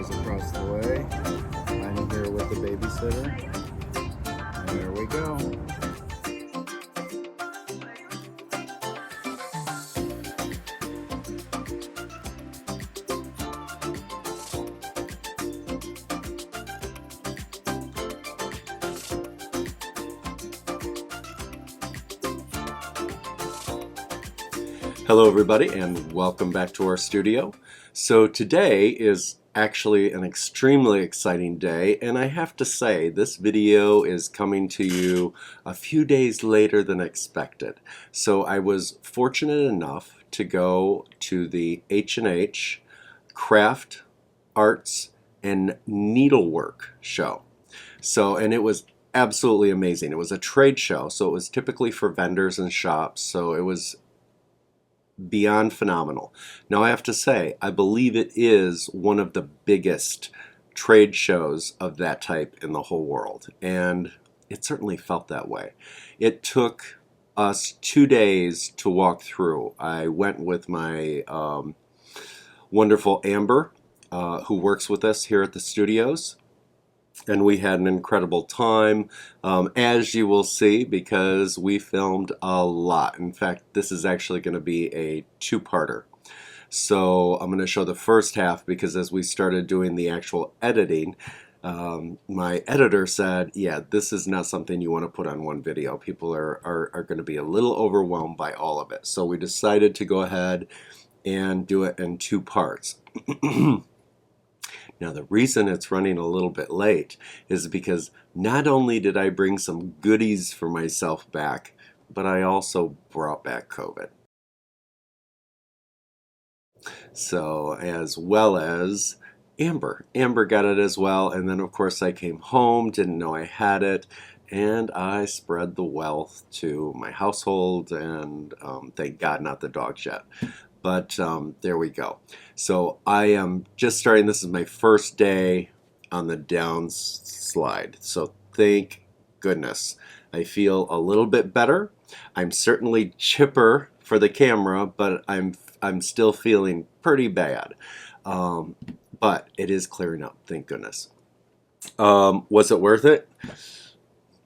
neighbors across the way. I'm here with the babysitter. And there we go. Hello everybody and welcome back to our studio. So today is actually an extremely exciting day, and I have to say this video is coming to you a few days later than expected. So I was fortunate enough to go to the H&H Craft, Arts, and Needlework show. And it was absolutely amazing. It was a trade show, so it was typically for vendors and shops, so it was beyond phenomenal. Now I have to say, I believe it is one of the biggest trade shows of that type in the whole world, and it certainly felt that way. It took us 2 days to walk through. I went with my wonderful Amber, who works with us here at the studios, and we had an incredible time, as you will see, because we filmed a lot. In fact, this is actually going to be a two-parter. So I'm going to show the first half because as we started doing the actual editing, my editor said, yeah, this is not something you want to put on one video. People are going to be a little overwhelmed by all of it. So we decided to go ahead and do it in two parts. Now the reason it's running a little bit late is because not only did I bring some goodies for myself back, but I also brought back COVID. So as well as Amber. Amber got it as well, and then of course I came home, didn't know I had it, and I spread the wealth to my household, and thank God not the dogs yet. But there we go. So I am just starting. This is my first day on the downslide. So thank goodness. I feel a little bit better. I'm certainly chipper for the camera, but I'm still feeling pretty bad. But it is clearing up. Thank goodness. Was it worth it?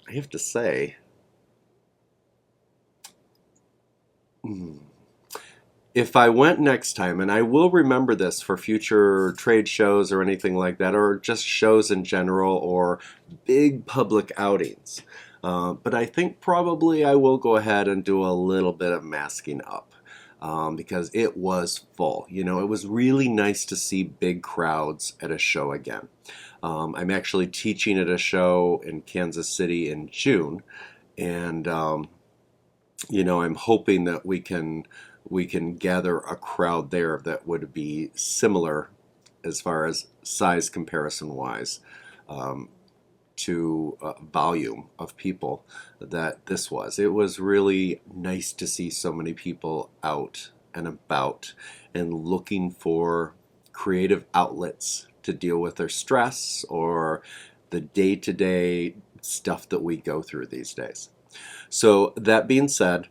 I have to say. If I went next time, and I will remember this for future trade shows or anything like that, or just shows in general, or big public outings, but I think probably I will go ahead and do a little bit of masking up because it was full. You know, it was really nice to see big crowds at a show again. I'm actually teaching at a show in Kansas City in June, and you know, I'm hoping that we can gather a crowd there that would be similar as far as size comparison wise to volume of people that this was. It was really nice to see so many people out and about and looking for creative outlets to deal with their stress or the day-to-day stuff that we go through these days. So that being said,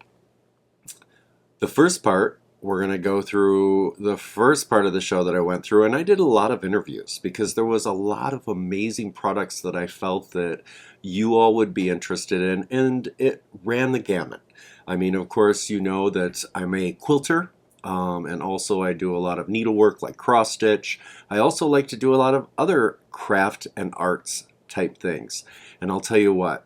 the first part, we're going to go through the first part of the show that I went through, and I did a lot of interviews because there was a lot of amazing products that I felt that you all would be interested in, and it ran the gamut. I mean, of course, you know that I'm a quilter, and also I do a lot of needlework like cross stitch. I also like to do a lot of other craft and arts type things, and I'll tell you what,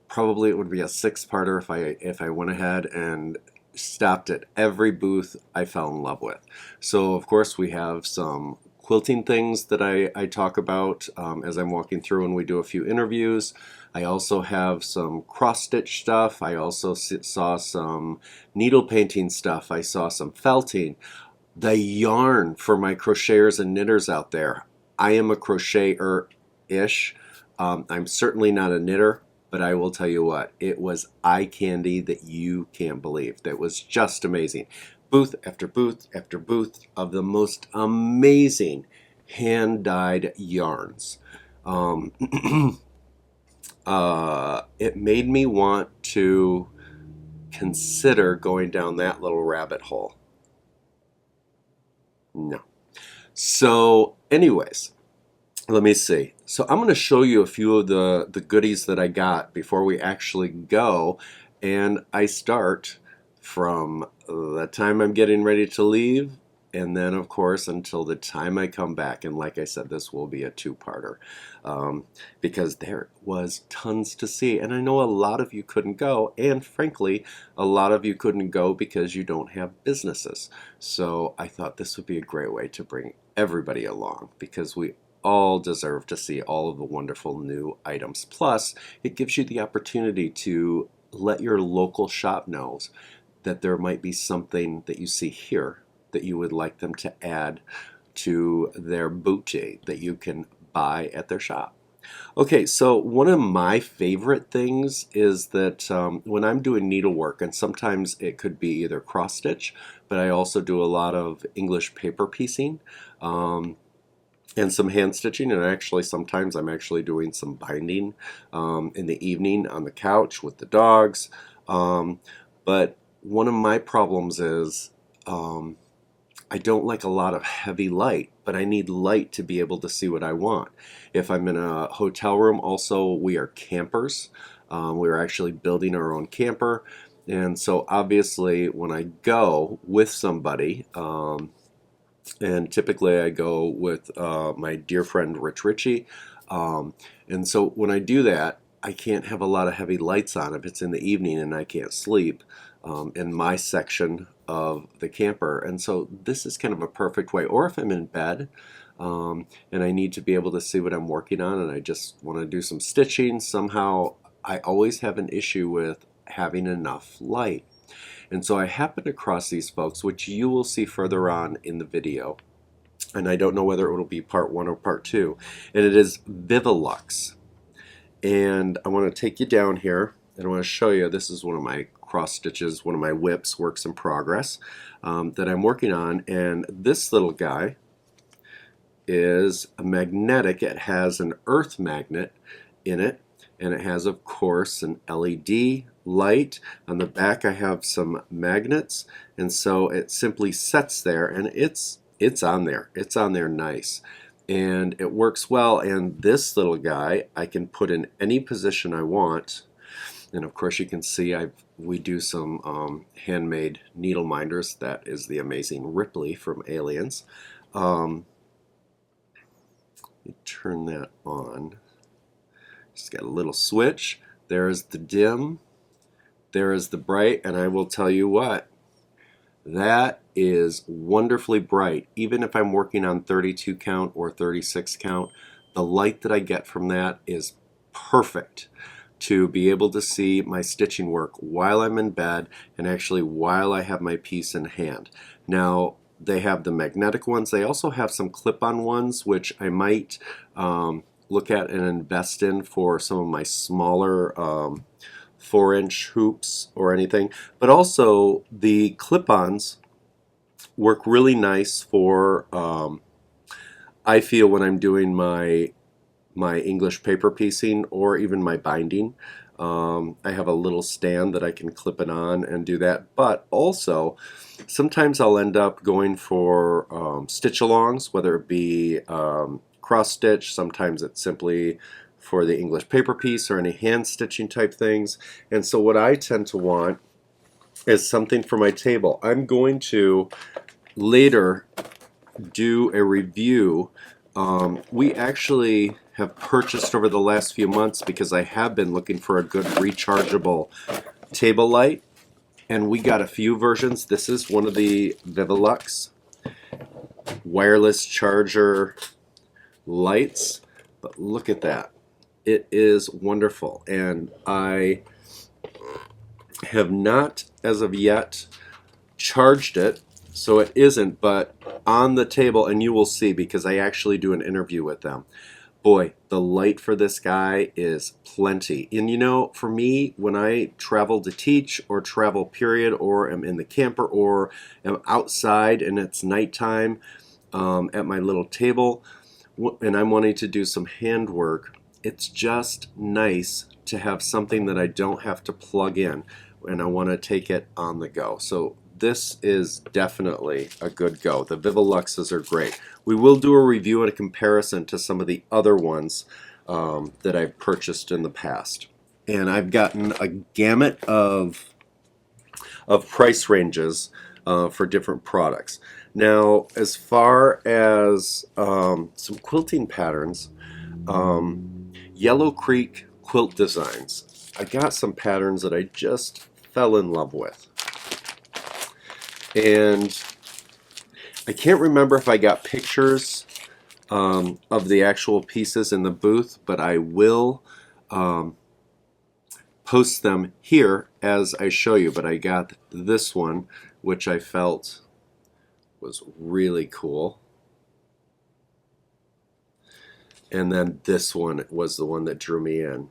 probably it would be a six-parter if I went ahead and stopped at every booth I fell in love with. So of course we have some quilting things that I talk about as I'm walking through and we do a few interviews. I also have some cross stitch stuff. I also saw some needle painting stuff. I saw some felting. The yarn for my crocheters and knitters out there. I am a crocheter-ish. I'm certainly not a knitter. But I will tell you what, it was eye candy that you can't believe. That was just amazing. Booth after booth after booth of the most amazing hand-dyed yarns. It made me want to consider going down that little rabbit hole. No. So anyways, let me see. So I'm going to show you a few of the goodies that I got before we actually go. And I start from the time I'm getting ready to leave, and then of course until the time I come back. And like I said, this will be a two-parter because there was tons to see. And I know a lot of you couldn't go, and frankly, a lot of you couldn't go because you don't have businesses. So I thought this would be a great way to bring everybody along, because we all deserve to see all of the wonderful new items. Plus, it gives you the opportunity to let your local shop know that there might be something that you see here that you would like them to add to their boutique that you can buy at their shop. Okay, so one of my favorite things is that when I'm doing needlework, and sometimes it could be either cross stitch, but I also do a lot of English paper piecing. And some hand stitching, and actually sometimes I'm actually doing some binding in the evening on the couch with the dogs. But one of my problems is I don't like a lot of heavy light, but I need light to be able to see what I want. If I'm in a hotel room, also we are campers. We're actually building our own camper, and so obviously when I go with somebody, and typically I go with my dear friend Rich Ritchie. And so when I do that, I can't have a lot of heavy lights on if it's in the evening and I can't sleep in my section of the camper. And so this is kind of a perfect way. Or if I'm in bed and I need to be able to see what I'm working on and I just want to do some stitching, somehow I always have an issue with having enough light. And so I happened across these folks, which you will see further on in the video. And I don't know whether it will be part 1 or part 2. And it is Vivulux. And I want to take you down here and I want to show you, this is one of my cross stitches, one of my whips, works in progress, that I'm working on. And this little guy is a magnetic. It has an earth magnet in it. And it has, of course, an LED light. On the back I have some magnets, and so it simply sets there, and it's on there. It's on there nice. And it works well, and this little guy I can put in any position I want. And of course you can see we do some handmade needle minders. That is the amazing Ripley from Aliens. Let me turn that on. Just got a little switch. There is the dim. There is the bright. And I will tell you what, that is wonderfully bright. Even if I'm working on 32 count or 36 count, the light that I get from that is perfect to be able to see my stitching work while I'm in bed and actually while I have my piece in hand. Now, they have the magnetic ones. They also have some clip-on ones, which I might look at and invest in for some of my smaller 4-inch hoops or anything. But also the clip-ons work really nice for I feel when I'm doing my English paper piecing or even my binding. I have a little stand that I can clip it on and do that. But also sometimes I'll end up going for stitch-alongs, whether it be cross stitch, sometimes it's simply for the English paper piece or any hand stitching type things. And so what I tend to want is something for my table. I'm going to later do a review. We actually have purchased over the last few months, because I have been looking for a good rechargeable table light, and we got a few versions. This is one of the Vivalux wireless charger lights, but look at that. It is wonderful, and I have not as of yet charged it, so it isn't, but on the table, and you will see because I actually do an interview with them. Boy, the light for this guy is plenty. And you know, for me, when I travel to teach or travel period, or am in the camper or am outside and it's nighttime at my little table and I'm wanting to do some handwork, it's just nice to have something that I don't have to plug in and I want to take it on the go. So this is definitely a good go. The Vivaluxes are great. We will do a review and a comparison to some of the other ones that I've purchased in the past. And I've gotten a gamut of price ranges for different products. Now, as far as some quilting patterns, Yellow Creek Quilt Designs. I got some patterns that I just fell in love with. And I can't remember if I got pictures of the actual pieces in the booth, but I will post them here as I show you. But I got this one, which I felt was really cool. And then this one was the one that drew me in.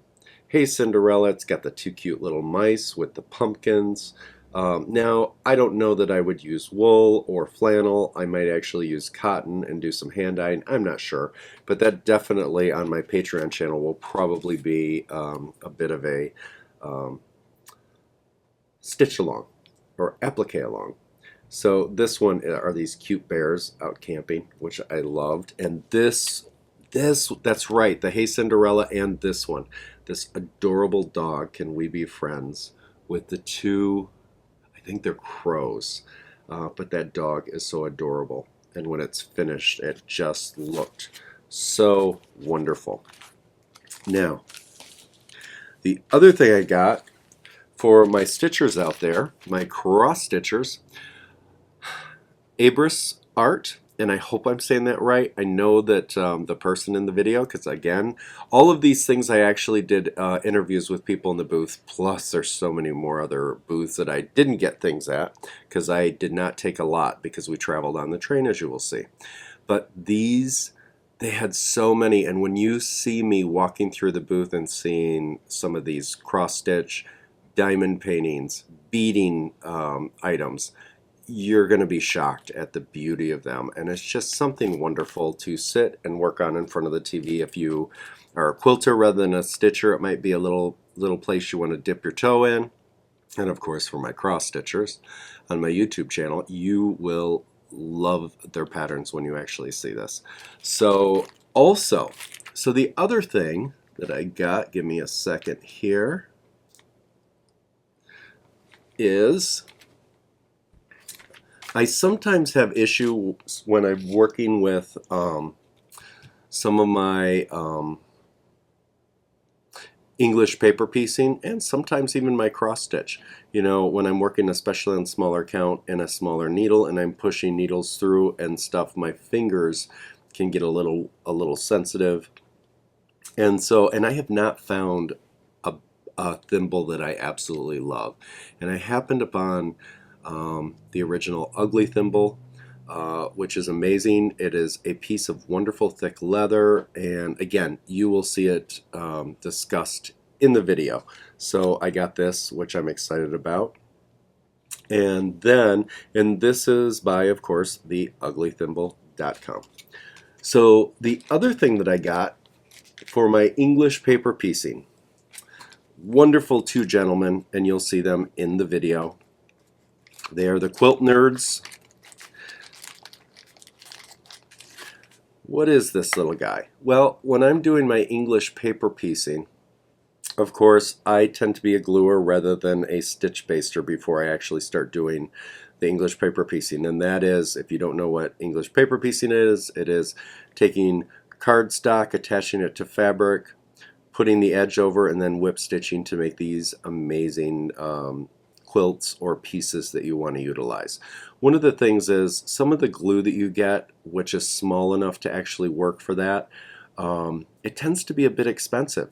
Hey Cinderella, it's got the two cute little mice with the pumpkins. Now, I don't know that I would use wool or flannel. I might actually use cotton and do some hand dyeing. I'm not sure. But that definitely on my Patreon channel will probably be a bit of a stitch along or applique along. So this one are these cute bears out camping, which I loved. And this, that's right, the Hey Cinderella and this one. This adorable dog, Can We Be Friends, with the two, I think they're crows, but that dog is so adorable. And when it's finished, it just looked so wonderful. Now, the other thing I got for my stitchers out there, my cross stitchers, Abris Art, and I hope I'm saying that right. I know that the person in the video, because again, all of these things I actually did interviews with people in the booth, plus there's so many more other booths that I didn't get things at, because I did not take a lot, because we traveled on the train, as you will see. But these, they had so many, and when you see me walking through the booth and seeing some of these cross-stitch, diamond paintings, beading items, you're going to be shocked at the beauty of them. And it's just something wonderful to sit and work on in front of the TV. If you are a quilter rather than a stitcher, it might be a little place you want to dip your toe in. And of course, for my cross stitchers on my YouTube channel, you will love their patterns when you actually see this. So also, so the other thing that I got, give me a second here, is I sometimes have issues when I'm working with some of my English paper piecing, and sometimes even my cross stitch. You know, when I'm working especially on smaller count and a smaller needle and I'm pushing needles through and stuff, my fingers can get a little sensitive. And so, and I have not found a thimble that I absolutely love. And I happened upon the original Ugly Thimble, which is amazing. It is a piece of wonderful thick leather, and again, you will see it discussed in the video. So I got this, which I'm excited about. And then, and this is by, of course, the uglythimble.com. So the other thing that I got for my English paper piecing, wonderful two gentlemen, and you'll see them in the video. They are the Quilt Nerds. What is this little guy? Well, when I'm doing my English paper piecing, of course, I tend to be a gluer rather than a stitch baster before I actually start doing the English paper piecing. And that is, if you don't know what English paper piecing is, it is taking cardstock, attaching it to fabric, putting the edge over, and then whip stitching to make these amazing quilts or pieces that you want to utilize. One of the things is some of the glue that you get, which is small enough to actually work for that, it tends to be a bit expensive.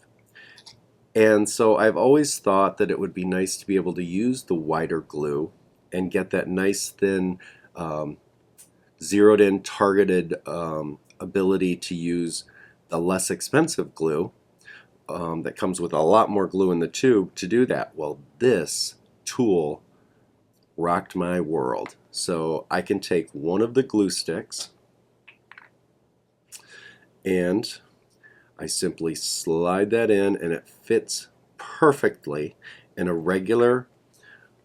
And so I've always thought that it would be nice to be able to use the wider glue and get that nice thin zeroed in targeted ability to use the less expensive glue that comes with a lot more glue in the tube to do that. Well, this tool rocked my world. So I can take one of the glue sticks and I simply slide that in, and it fits perfectly in a regular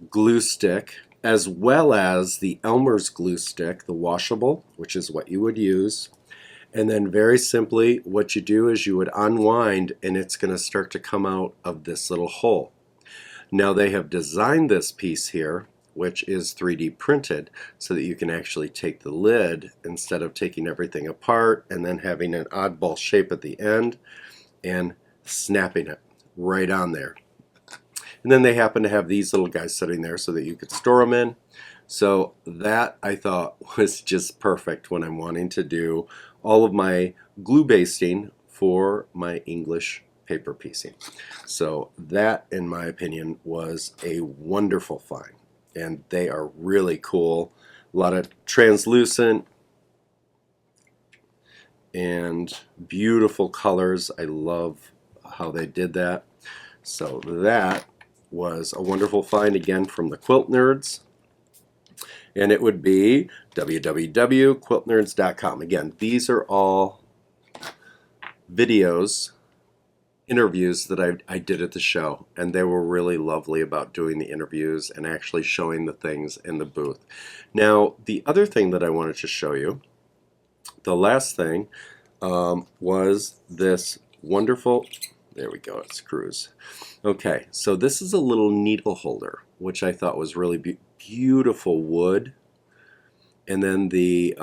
glue stick as well as the Elmer's glue stick, the washable, which is what you would use. And then very simply, what you do is you would unwind and it's going to start to come out of this little hole. Now they have designed this piece here, which is 3D printed, so that you can actually take the lid instead of taking everything apart and then having an oddball shape at the end and snapping it right on there. And then they happen to have these little guys sitting there so that you could store them in. So that I thought was just perfect when I'm wanting to do all of my glue basting for my English paper piecing. So that, in my opinion, was a wonderful find. And they are really cool. A lot of translucent and beautiful colors. I love how they did that. So that was a wonderful find, again, from the Quilt Nerds. And it would be www.quiltnerds.com. Again, these are all videos, interviews that I did at the show, and they were really lovely about doing the interviews and actually showing the things in the booth. Now, the other thing that I wanted to show you, the last thing, was this wonderful, there we go, it screws. Okay, so this is a little needle holder, which I thought was really beautiful wood, and then the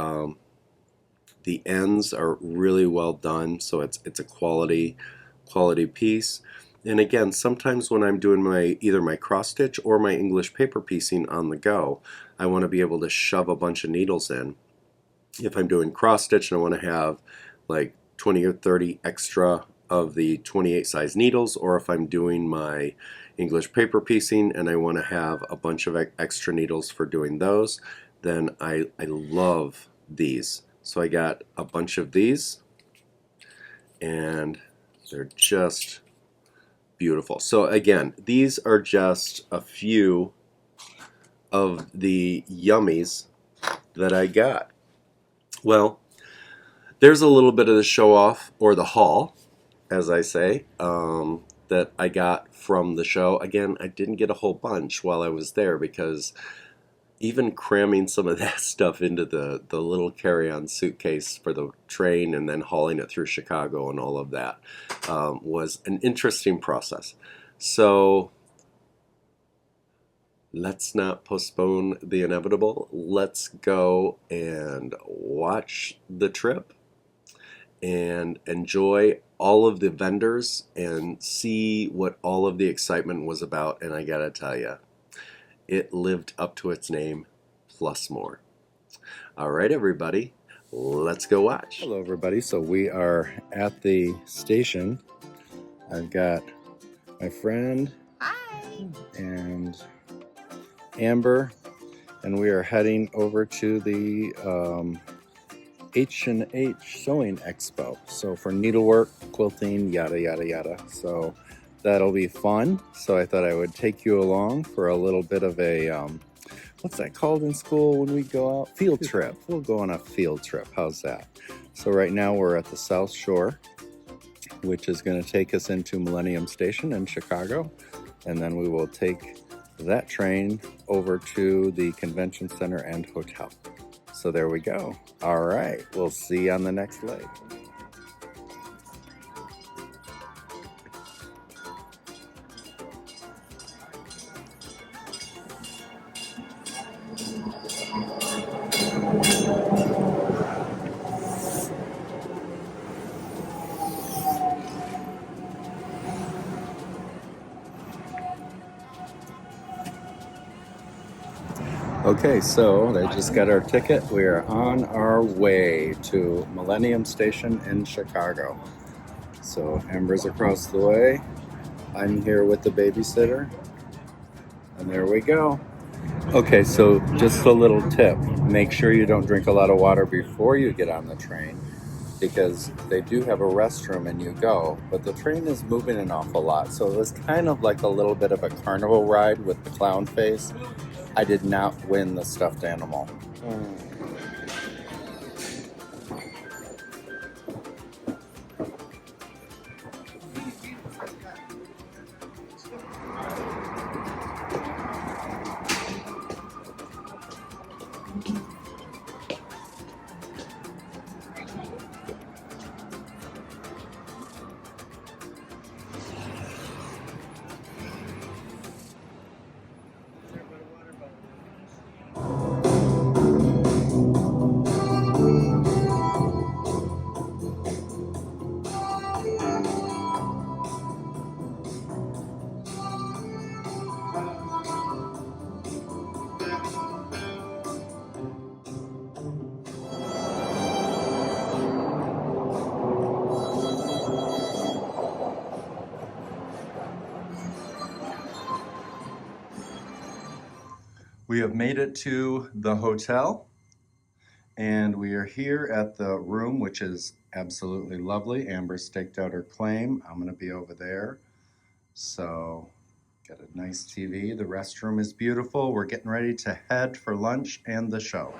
ends are really well done, so it's a quality piece. And again, sometimes when I'm doing either my cross stitch or my English paper piecing on the go, I want to be able to shove a bunch of needles in. If I'm doing cross stitch and I want to have like 20 or 30 extra of the 28 size needles, or if I'm doing my English paper piecing and I want to have a bunch of extra needles for doing those, then I love these. So I got a bunch of these, and they're just beautiful. So again, these are just a few of the yummies that I got. Well, there's a little bit of the show off, or the haul, as I say, that I got from the show. Again, I didn't get a whole bunch while I was there, because even cramming some of that stuff into the little carry-on suitcase for the train and then hauling it through Chicago and all of that was an interesting process. So let's not postpone the inevitable. Let's go and watch the trip and enjoy all of the vendors and see what all of the excitement was about. And I gotta tell you, it lived up to its name, plus more. All right, everybody, let's go watch. Hello, everybody. So we are at the station. I've got my friend and Amber, and we are heading over to the H&H Sewing Expo. So for needlework, quilting, yada, yada, yada. So that'll be fun. So I thought I would take you along for a little bit of a, what's that called in school when we go out? Field trip. We'll go on a field trip. How's that? So right now we're at the Southshore, which is going to take us into Millennium Station in Chicago. And then we will take that train over to the convention center and hotel. So there we go. All right, we'll see you on the next leg. Okay, so I just got our ticket. We are on our way to Millennium Station in Chicago. So Amber's across the way. I'm here with the babysitter. And there we go. Okay, so just a little tip. Make sure you don't drink a lot of water before you get on the train, because they do have a restroom and you go, but the train is moving an awful lot. So it was kind of like a little bit of a carnival ride with the clown face. I did not win the stuffed animal. We have made it to the hotel, and we are here at the room, which is absolutely lovely. Amber staked out her claim. I'm gonna be over there. So, got a nice TV. The restroom is beautiful. We're getting ready to head for lunch and the show.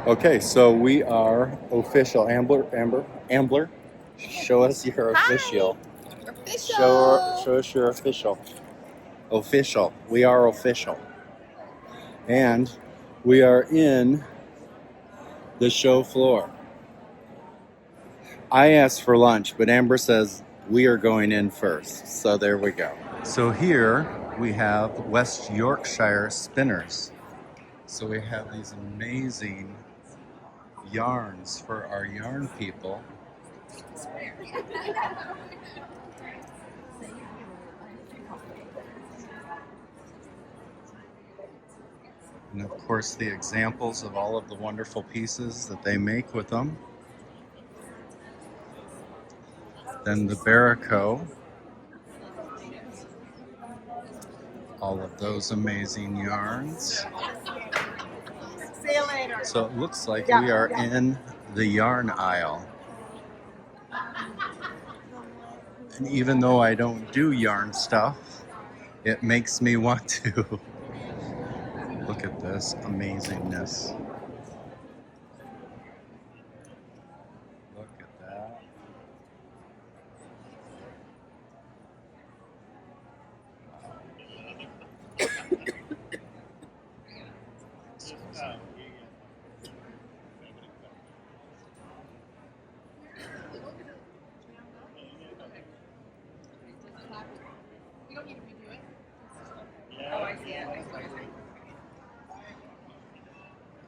Okay, so we are official. Ambler, show us your official. Official. Show us your official. Official. We are official. And we are in the show floor. I asked for lunch, but Amber says we are going in first. So there we go. So here we have West Yorkshire spinners. So we have these amazing yarns for our yarn people. And of course the examples of all of the wonderful pieces that they make with them. Then the Barraco. All of those amazing yarns. See you later. So it looks like we are in the yarn aisle. And even though I don't do yarn stuff, it makes me want to. Look at this amazingness. Look at that.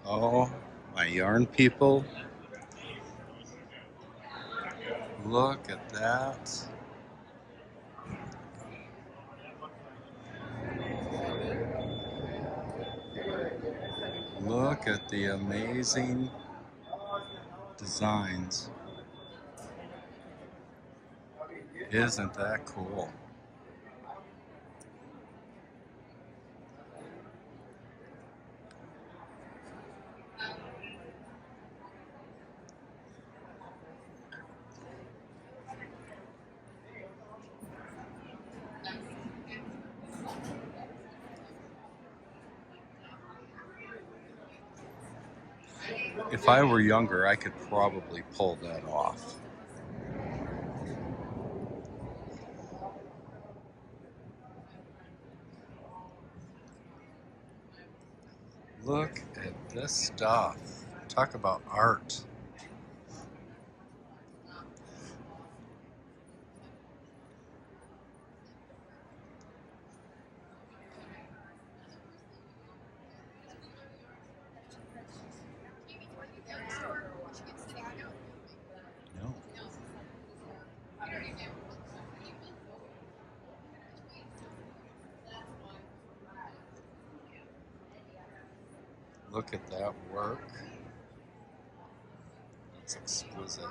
Oh, my yarn people. Look at that. Look at the amazing designs. Isn't that cool? If I were younger, I could probably pull that off. Look at this stuff. Talk about art. No. Look at that work. It's exquisite.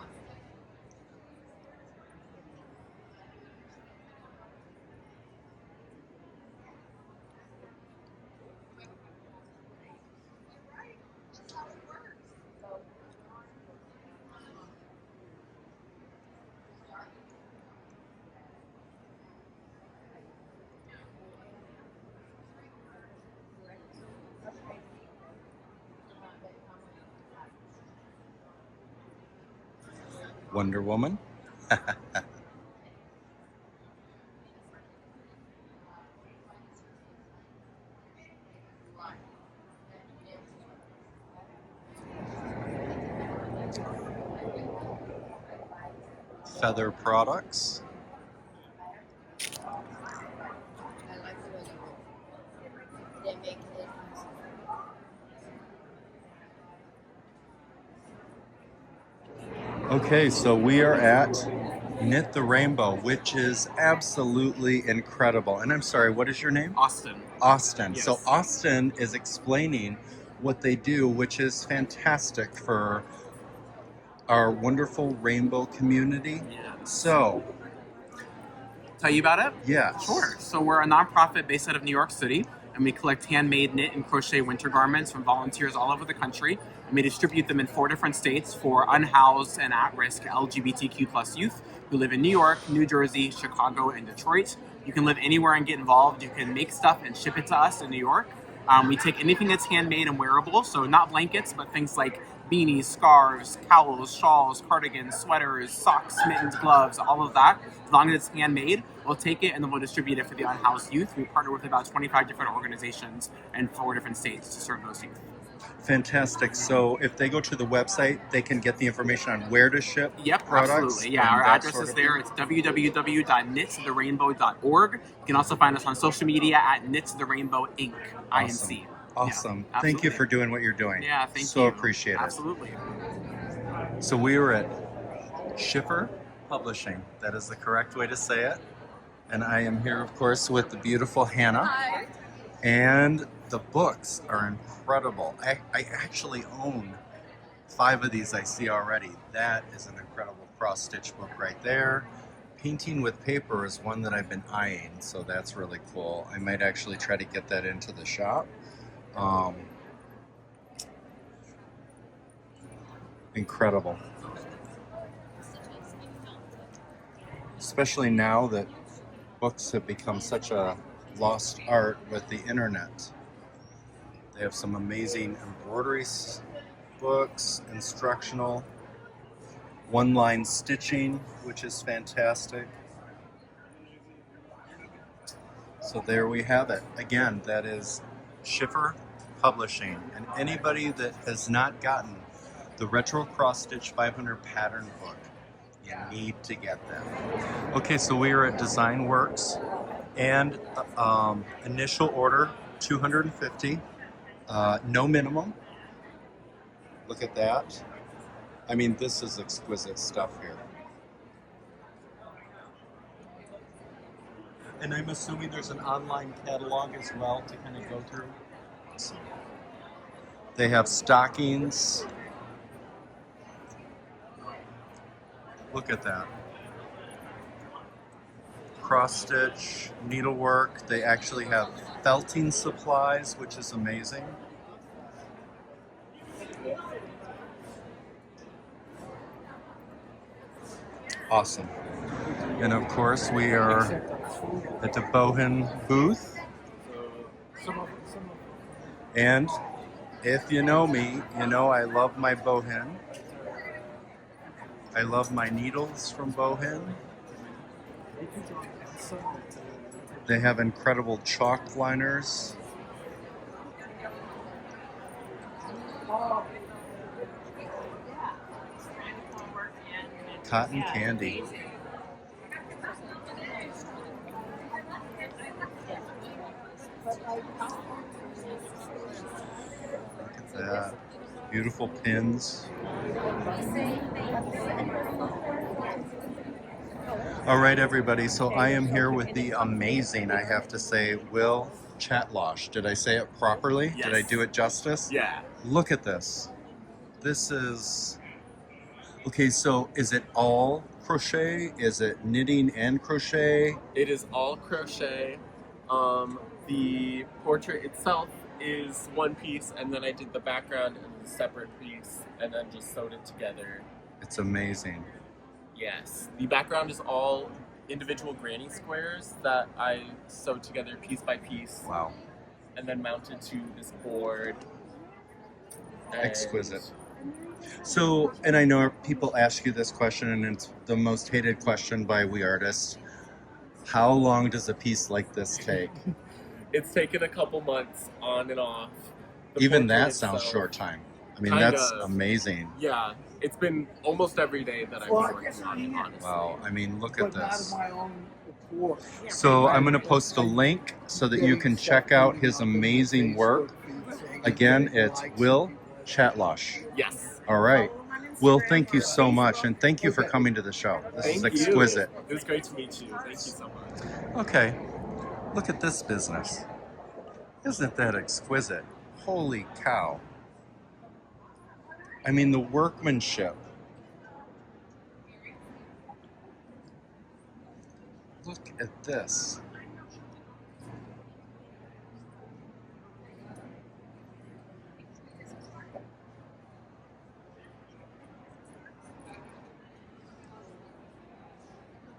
Wonder Woman. Feather products. Okay, so we are at Knit the Rainbow, which is absolutely incredible. And I'm sorry, what is your name? Austin. Austin. Yes. So Austin is explaining what they do, which is fantastic for our wonderful rainbow community. Yeah. So Tell you about it? Yes. Sure. So we're a nonprofit based out of New York City, and we collect handmade knit and crochet winter garments from volunteers all over the country, and we distribute them in 4 different states for unhoused and at-risk LGBTQ plus youth who live in New York, New Jersey, Chicago, and Detroit. You can live anywhere and get involved. You can make stuff and ship it to us in New York. We take anything that's handmade and wearable, so not blankets, but things like beanies, scarves, cowls, shawls, cardigans, sweaters, socks, mittens, gloves, all of that. As long as it's handmade, we'll take it and then we'll distribute it for the unhoused youth. We partner with about 25 different organizations in 4 different states to serve those youth. Fantastic. So if they go to the website, they can get the information on where to ship Yep, products? absolutely. Yeah, and our that address sort is of there. thing? It's www.knitstherainbow.org. You can also find us on social media at Knits the Rainbow Inc. Awesome. INC. Awesome. Yeah, Thank you absolutely. for doing what you're doing. Yeah, thank you. So appreciate it. Absolutely. So we were at Schiffer Publishing. That is the correct way to say it. And I am here, of course, with the beautiful Hannah. Hi. And the books are incredible. I actually own 5 of these I see already. That is an incredible cross-stitch book right there. Painting with paper is one that I've been eyeing, so that's really cool. I might actually try to get that into the shop. Incredible. Especially now that books have become such a lost art with the internet. They have some amazing embroidery books, instructional, one-line stitching, which is fantastic. So there we have it. Again, that is Schiffer Publishing. And anybody that has not gotten the Retro Cross Stitch 500 pattern book, you need to get them. Okay, so we are at Design Works, and initial order 250, no minimum. Look at that. I mean, this is exquisite stuff here. And I'm assuming there's an online catalog as well to kind of go through. They have stockings. Look at that. Cross stitch, needlework. They actually have felting supplies, which is amazing. Awesome. And of course, we are at the Bohan booth. And if you know me, you know I love my Bohan. I love my needles from Bohan. They have incredible chalk liners. Cotton candy. Look at that. Beautiful pins. All right, everybody. So I am here with the amazing, I have to say, Will Chatlash. Did I say it properly? Yes. Did I do it justice? Yeah. Look at this. This is... Okay, so is it all crochet? Is it knitting and crochet? It is all crochet. The portrait itself is one piece, and then I did the background in a separate piece, and then just sewed it together. It's amazing. Yes. The background is all individual granny squares that I sewed together piece by piece, Wow. and then mounted to this board. And Exquisite. So, and I know people ask you this question, and it's the most hated question by we artists. How long does a piece like this take? It's taken a couple months on and off. The Even portrait that sounds itself- short time. I mean, Kind that's of. amazing. Yeah, it's been almost every day that I've been working on it, honestly. Wow. I mean, look at But not of this. my own accord. So I'm going to post a link so that you can check out his amazing work. Again, it's Will Chatlash. Yes. All right. Will, thank you so much, and thank you for coming to the show. This is Thank you. exquisite. It was great to meet you. Thank you so much. Okay, look at this business. Isn't that exquisite? Holy cow. I mean, the workmanship. Look at this.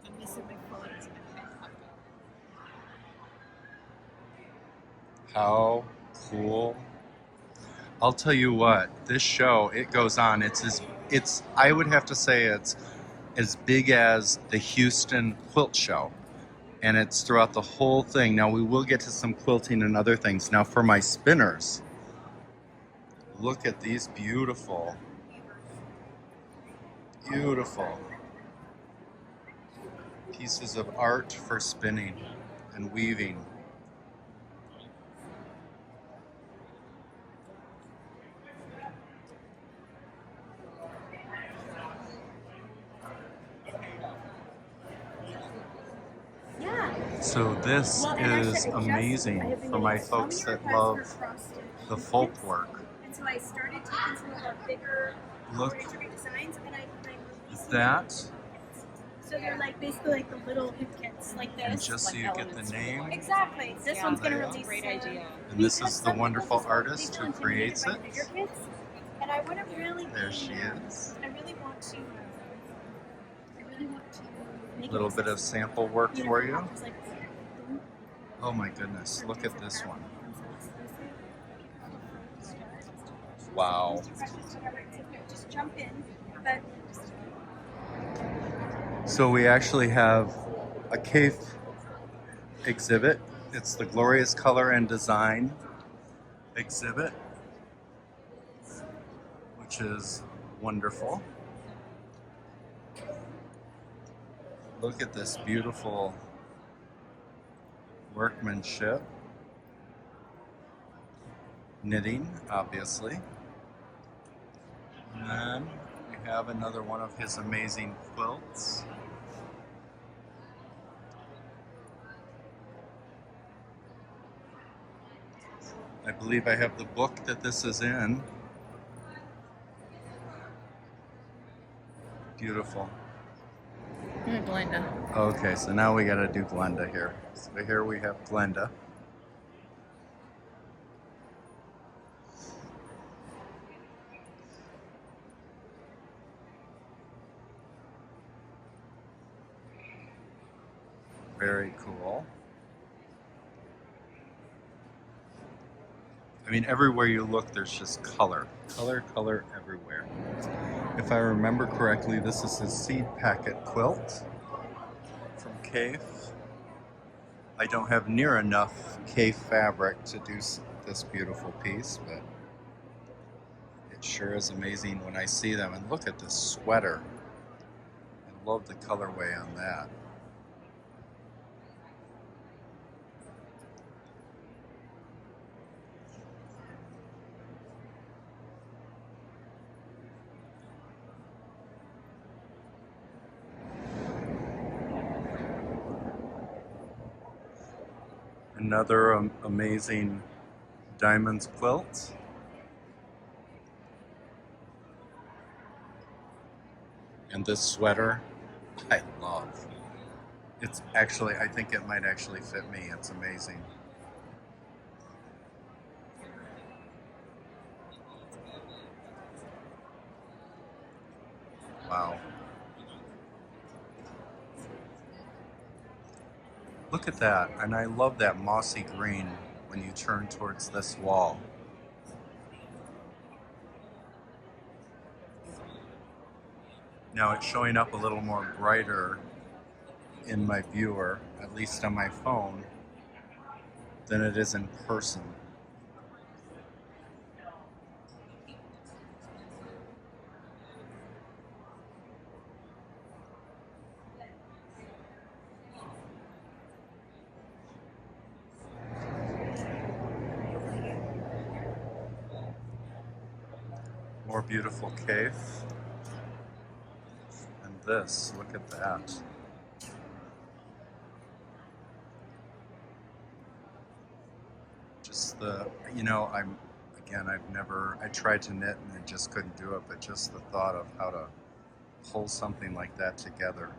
I'm missing my photos. How cool. I'll tell you what, this show, it goes on. It's I would have to say it's as big as the Houston Quilt Show. And it's throughout the whole thing. Now we will get to some quilting and other things. Now for my spinners, look at these beautiful, beautiful pieces of art for spinning and weaving. Yeah. So this Well, and is actually, I have amazing been for my getting so folks many that requests love for cross-stitch the folk kits. work. And so I started taking some of our bigger Look embroidery designs and I'm releasing that. them. So they're like basically like the little hip kits like this. And just so you get the name. Exactly. This one's gonna There. release. Great idea. And this because is the some people wonderful just want- artist they who want to creates make it. bigger kits, and I want to really. There be, she is. I really want to. I really want to make A little it bit of sample work for you. just like, boom. Oh my goodness, look at this one. Wow. Just jump in, but So we actually have a cave exhibit. It's the Glorious Color and Design exhibit, which is wonderful. Look at this beautiful workmanship. Knitting, obviously. And then we have another one of his amazing quilts. I believe I have the book that this is in. Beautiful. Glenda. Okay, so now we gotta do Glenda here. So here we have Glenda. Very cool. I mean, everywhere you look, there's just color. Color, color everywhere. If I remember correctly, this is his seed packet quilt from Cave. I don't have near enough Cave fabric to do this beautiful piece, but it sure is amazing when I see them. And look at this sweater. I love the colorway on that. Another amazing diamonds quilt. And this sweater, I love. It's actually, I think it might actually fit me. It's amazing. Wow. Look at that, and I love that mossy green when you turn towards this wall. Now it's showing up a little more brighter in my viewer, at least on my phone, than it is in person. More beautiful cave. And this, look at that. Just the, I tried to knit and I just couldn't do it, but just the thought of how to pull something like that together.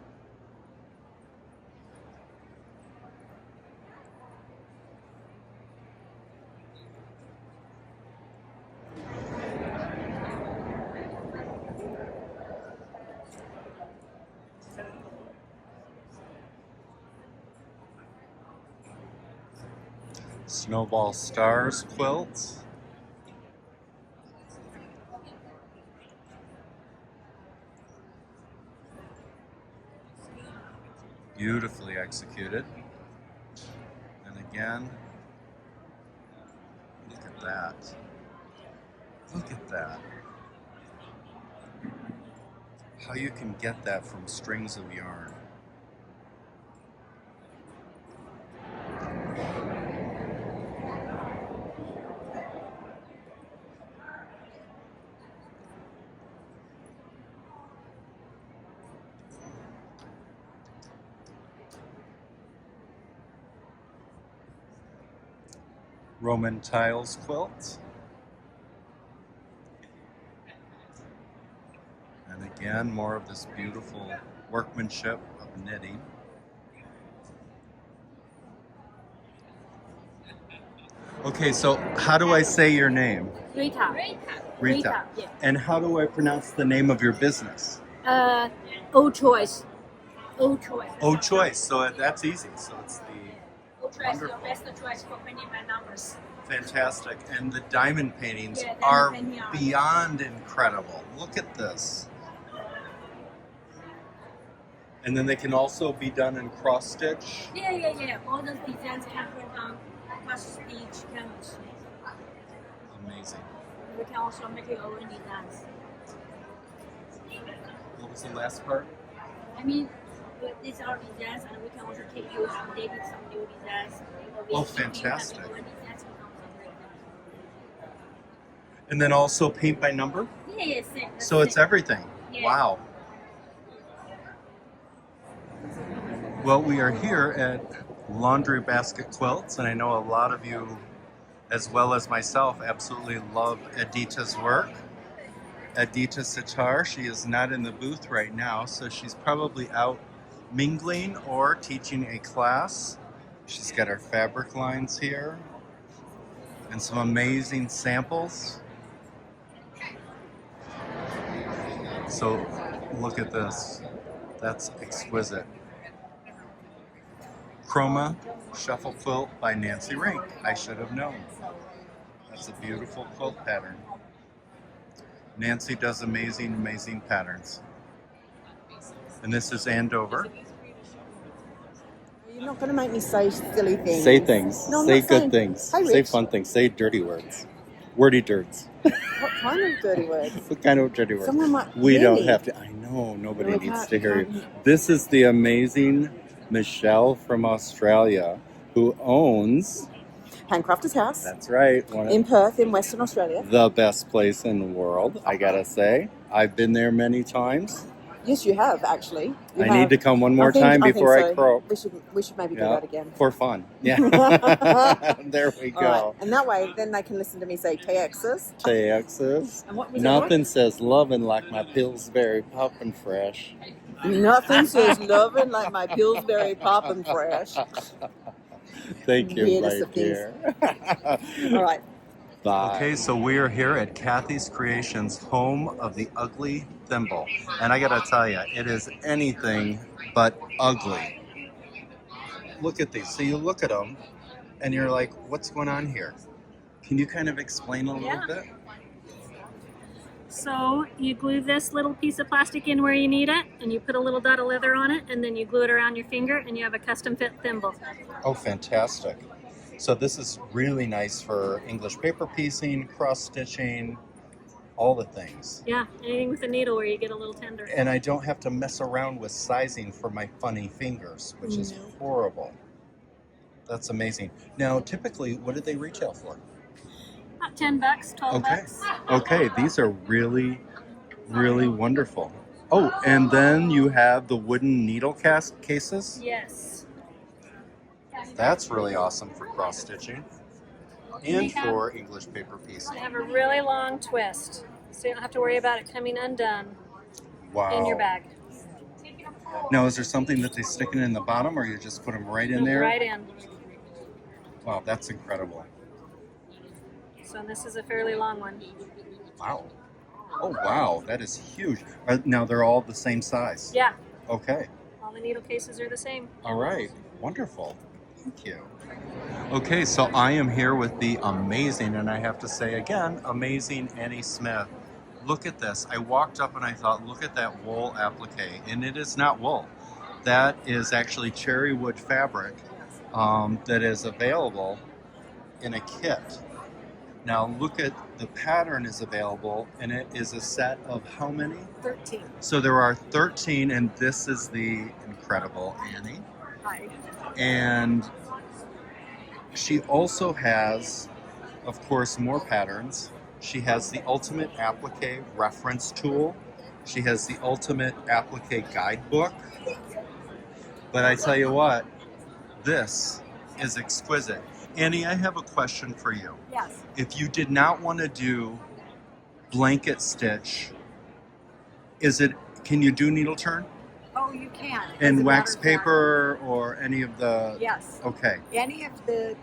Snowball Stars quilts. Beautifully executed. And again, look at that. Look at that. How you can get that from strings of yarn. Roman tiles quilt. And again, more of this beautiful workmanship of knitting. Okay, so how do I say your name? Rita. Rita. Yeah. And how do I pronounce the name of your business? Old choice. Old choice. Oh, Choice. So that's easy. So it's the Old choice, Wonderful. your best choice for printing my numbers. fantastic. And the diamond paintings Yeah, diamond are painting are- beyond incredible. Look at this. And then they can also be done in cross stitch. Yeah. All those designs can print on cross stitch canvas. Amazing. We can also make your own designs. What was the last part? I mean, these are designs, and we can also take you and update some new designs. Oh, fantastic. More designs we can also bring them. And then also paint by number. Yeah, same. So it's everything. Yeah. Wow. Well, we are here at Laundry Basket Quilts, and I know a lot of you, as well as myself, absolutely love Edita's work. Edita Sitar, she is not in the booth right now, so she's probably out mingling or teaching a class. She's got her fabric lines here and some amazing samples. So look at this. That's exquisite. Chroma Shuffle Quilt by Nancy Rink. I should have known. That's a beautiful quilt pattern. Nancy does amazing, amazing patterns. And this is Andover. You're not going to make me say silly things. Say things. No, I'm say not good saying- things. Hi, Say Rich. fun things. Say dirty words. Wordy dirts. What kind of dirty words? What kind of dirty words? Someone might. We don't really? have to. I know. Nobody No, we needs can't- to hear you. can't. This is the amazing Michelle from Australia who owns, Handcrafter's House that's right, one in of Perth in Western Australia. the best place in the world, I gotta say. I've been there many times. Yes, you have actually. You I have. need to come one more I think- time I think before so. I croak. We should maybe do Yeah. that again. For fun. Yeah. There we All right. go. And that way, then they can listen to me say Texas. Texas. And what was Nothing says loving like my Pillsbury poppin' fresh. Nothing says loving like my Pillsbury poppin' fresh. Thank you, Weirdest my of things. dear. All right. Bye. Okay, so we are here at Kathy's Creations, home of the ugly thimble. And I gotta tell you, it is anything but ugly. Look at these. So you look at them and you're like, what's going on here? Can you kind of explain a little Yeah. bit? So you glue this little piece of plastic in where you need it, and you put a little dot of leather on it, and then you glue it around your finger, and you have a custom fit thimble. Oh, fantastic. So this is really nice for English paper piecing, cross stitching, all the things. Yeah, anything with a needle where you get a little tender. And I don't have to mess around with sizing for my funny fingers, which is horrible. That's amazing. Now, typically, what do they retail for? About $10, 12 Okay. bucks. Okay, these are really, really wonderful. Oh, and then you have the wooden needle cases. Yes. That's really awesome for cross stitching and for English paper piecing. They have a really long twist, so you don't have to worry about it coming undone Wow. in your bag. Now, is there something that they stick it in the bottom, or you just put them right in there? Right in. Wow, that's incredible. So this is a fairly long one. Wow. Oh, wow, that is huge. Now, they're all the same size? Yeah, Okay. all the needle cases are the same. All right. Wonderful. Thank you. Okay, so I am here with the amazing, and I have to say again, amazing Annie Smith. Look at this. I walked up and I thought, look at that wool applique, and it is not wool. That is actually cherry wood fabric that is available in a kit. Now look at the pattern is available, and it is a set of how many? 13. So there are 13, and this is the incredible Annie. Hi. And she also has, of course, more patterns. She has the Ultimate Applique Reference Tool. She has the Ultimate Applique Guidebook. But I tell you what, this is exquisite. Annie, I have a question for you. Yes. If you did not want to do blanket stitch, can you do needle turn? Oh, you can. As And a wax matter of fact, paper or any of the... Yes. Okay. Any of the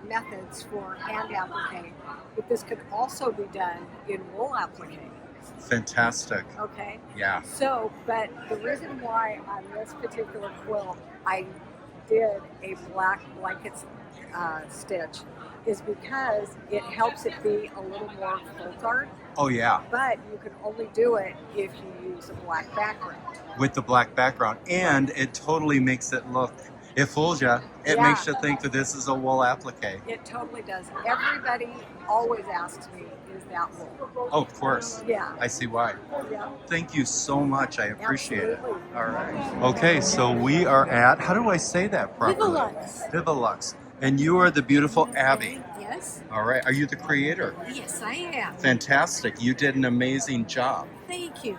methods for hand applique, but this could also be done in wool applique. Fantastic. Okay. Yeah. So, but the reason why on this particular quilt I did a black blanket stitch is because it helps it be a little more folk art, Oh, yeah. but you can only do it if you use a black background. With the black background. And it totally makes it look... It fools you. It Yeah. makes you think that this is a wool applique. It totally does. Everybody always asks me, is that wool? Oh, of course. Yeah. I see why. Yeah. Thank you so much. I appreciate Absolutely. it. All right. Okay, so we are at... How do I say that properly? Vivux. Vivux. And you are the beautiful Abby. Yes. All right. Are you the creator? Yes, I am. Fantastic. You did an amazing job. Thank you.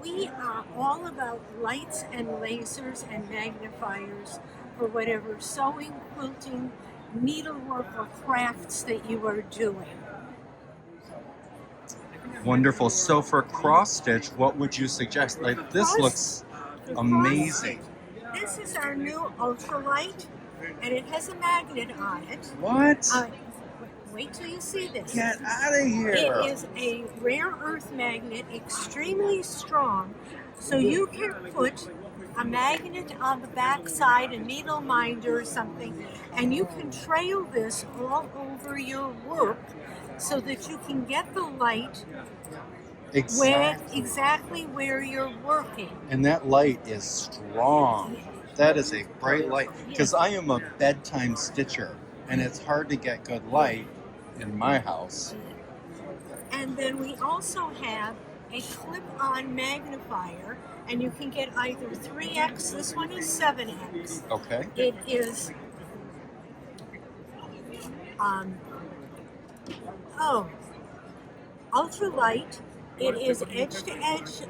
We are all about lights and lasers and magnifiers for whatever sewing, quilting, needlework, or crafts that you are doing. Wonderful. So for cross stitch, what would you suggest? Like this looks amazing. This is our new ultralight, and it has a magnet on it. What? Wait till you see this. Get out of here. It is a rare earth magnet, extremely strong, so you can put a magnet on the back side, a needle minder or something, and you can trail this all over your work so that you can get the light exactly where you're working. And that light is strong. That is a bright light. Because I am a bedtime stitcher, and it's hard to get good light in my house. And then we also have a clip-on magnifier, and you can get either 3x, this one is 7x. Okay. It is, ultralight. It is edge-to-edge,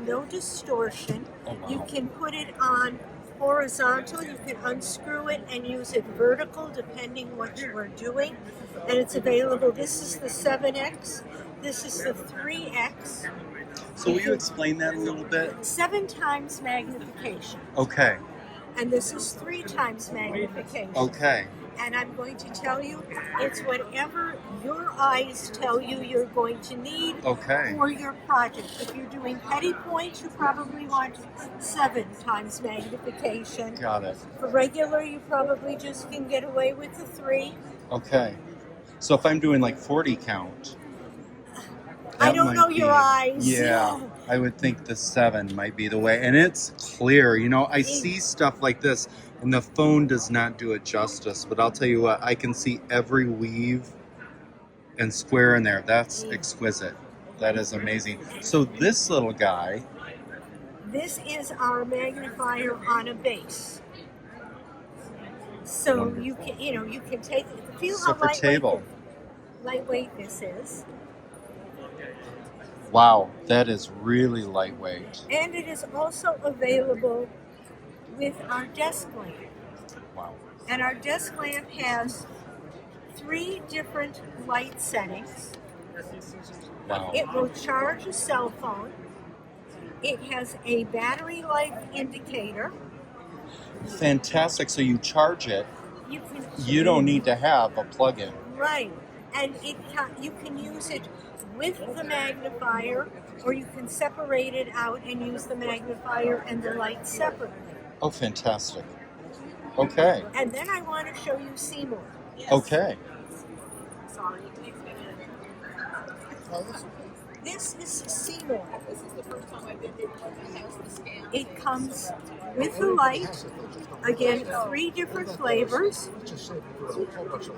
no distortion. Oh, wow. You can put it on horizontal, you can unscrew it and use it vertical depending what you are doing. And it's available, this is the 7x, this is the 3x. So will you explain that a little bit? 7 times magnification. Okay. And this is 3 times magnification. Okay. And I'm going to tell you, it's whatever your eyes tell you you're going to need Okay. for your project. If you're doing petty points, you probably want 7 times magnification. Got it. For regular, you probably just can get away with the 3. Okay. So if I'm doing like 40 count, I that don't might know your be- eyes. Yeah, I would think the 7 might be the way. And it's clear. You know, I see stuff like this, and the phone does not do it justice. But I'll tell you what, I can see every weave and square in there. That's exquisite. That is amazing. So this little guy, This is our magnifier on a base. So Wonderful. you can, you can take, feel So how for table. lightweight this is. wow, that is really lightweight. And it is also available with our desk lamp. Wow. And our desk lamp has 3 different light settings. Wow. It will charge a cell phone. It has a battery life indicator. Fantastic. So you charge it. You don't need to have a plug-in. Right. And you can use it with the magnifier, or you can separate it out and use the magnifier and the light separately. Oh, fantastic. Okay. And then I want to show you Seymour. Okay. Sorry. This is Seymour. It comes with the light. Again, 3 different flavors.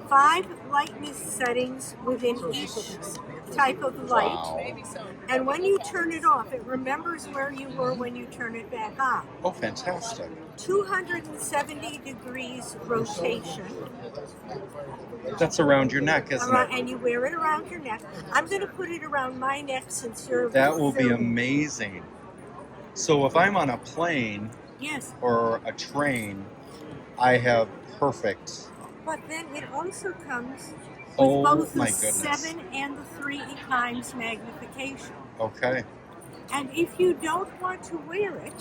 5 lightness settings within each type of light. Wow. And when you turn it off, it remembers where you were when you turn it back on. Oh, fantastic. 270 degrees rotation. That's around your neck, isn't it? And you wear it around your neck. I'm going to put it around my neck since you're That will be filming. amazing. So if I'm on a plane Yes, or a train, I have perfect. but then it also comes with Oh both my the goodness. 7 and the 3 times magnification. Okay. And if you don't want to wear it,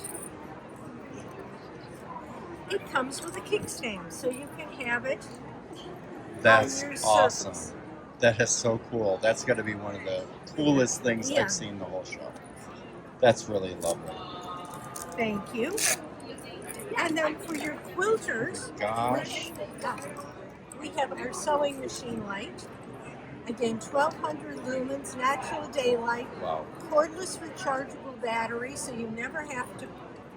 it comes with a kickstand, so you can have it That's on your awesome. surface. That is so cool. That's got to be one of the coolest things Yeah. I've seen the whole show. That's really lovely. Thank you. And then for your quilters, Gosh. we have our sewing machine light. Again, 1200 lumens, natural daylight, Wow. cordless rechargeable battery, so you never have to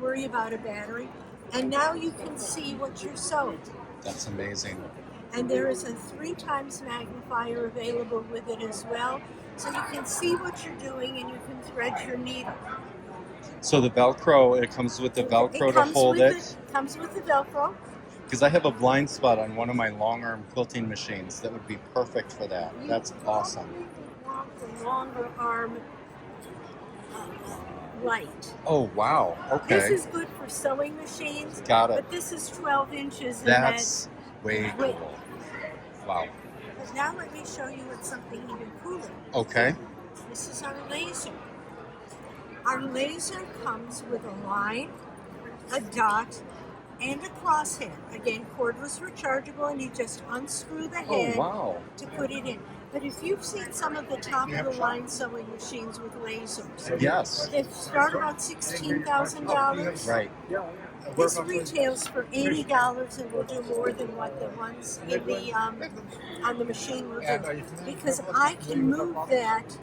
worry about a battery. And now you can see what you're sewing. That's amazing. And there is a 3 times magnifier available with it as well, so you can see what you're doing and you can thread your needle. So the Velcro, it comes with the Velcro to hold it. Comes with the Velcro. Because I have a blind spot on one of my long arm quilting machines that would be perfect for that. That's awesome. The longer arm light. Oh, wow. This Okay. is good for sewing machines, Got it. but this is 12 inches. That's way Wait. cool. Wow. But now let me show you what's something even cooler. Okay. This is our laser. Our laser comes with a line, a dot, and a crosshead. Again, cordless rechargeable, and you just unscrew the Oh, head wow. to put it in. But if you've seen some of the top-of-the-line sewing machines with lasers, Yes. they start about $16,000. Right. This retails for $80 and will do more than what the ones in the on the machine will do, because I can move that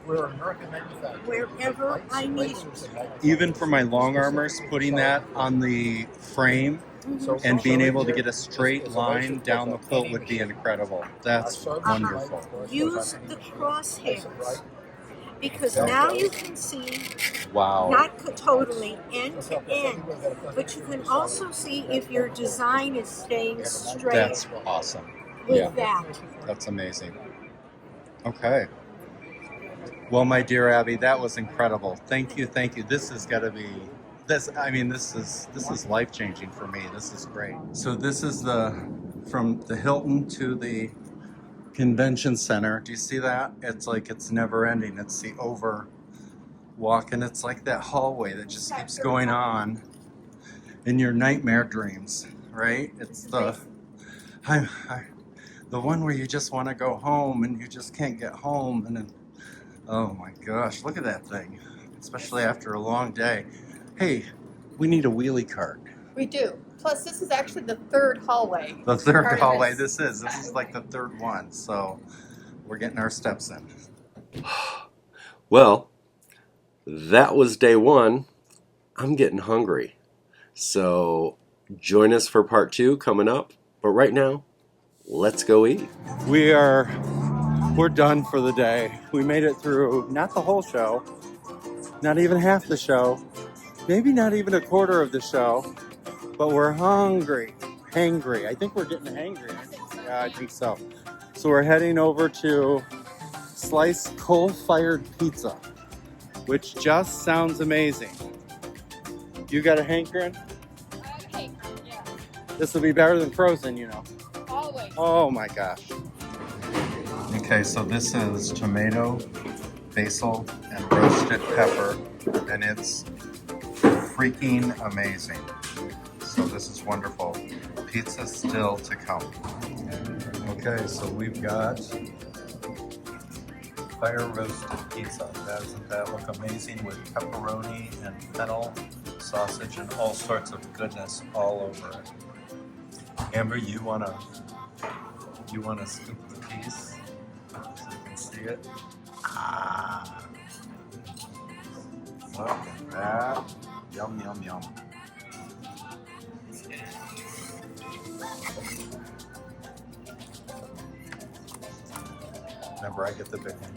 wherever I need it. Even for my long armors, putting that on the frame and being able to get a straight line down the quilt would be incredible. That's wonderful. Use the crosshairs, because now you can see Wow. not totally end to end, but you can also see if your design is staying straight That's awesome. with Yeah. that. That's amazing. Okay. Well, my dear Abby, that was incredible. Thank you, thank you. This has got to be this. I mean, this is life changing for me. This is great. So this is from the Hilton to the Convention Center. Do you see that? It's like it's never ending. It's the over walk, and it's like that hallway that just keeps going on in your nightmare dreams, right? It's the one where you just want to go home and you just can't get home, and then oh my gosh, look at that thing, especially after a long day. Hey, we need a wheelie cart. We do. Plus, this is actually the 3rd hallway. The 3rd Part of hallway, this. this is like the 3rd one, so we're getting our steps in. Well, that was day 1. I'm getting hungry. So join us for part 2 coming up. But right now, let's go eat. We're done for the day. We made it through not the whole show, not even half the show, maybe not even a quarter of the show, but we're hangry. I think we're getting hangry. Yeah, I think so. So we're heading over to Slice Coal-Fired Pizza, which just sounds amazing. You got a hankering? Okay, yeah, This will be better than frozen, you know. always. Oh my gosh. Okay, so this is tomato, basil, and roasted pepper, and it's freaking amazing. So this is wonderful. Pizza still to come. Okay, so we've got fire roasted pizza. Doesn't that look amazing with pepperoni and fennel, sausage, and all sorts of goodness all over it. Amber, you wanna scoop the piece so you can see it? Ah. Look at that. Yum, yum, yum. Remember, I get the big one.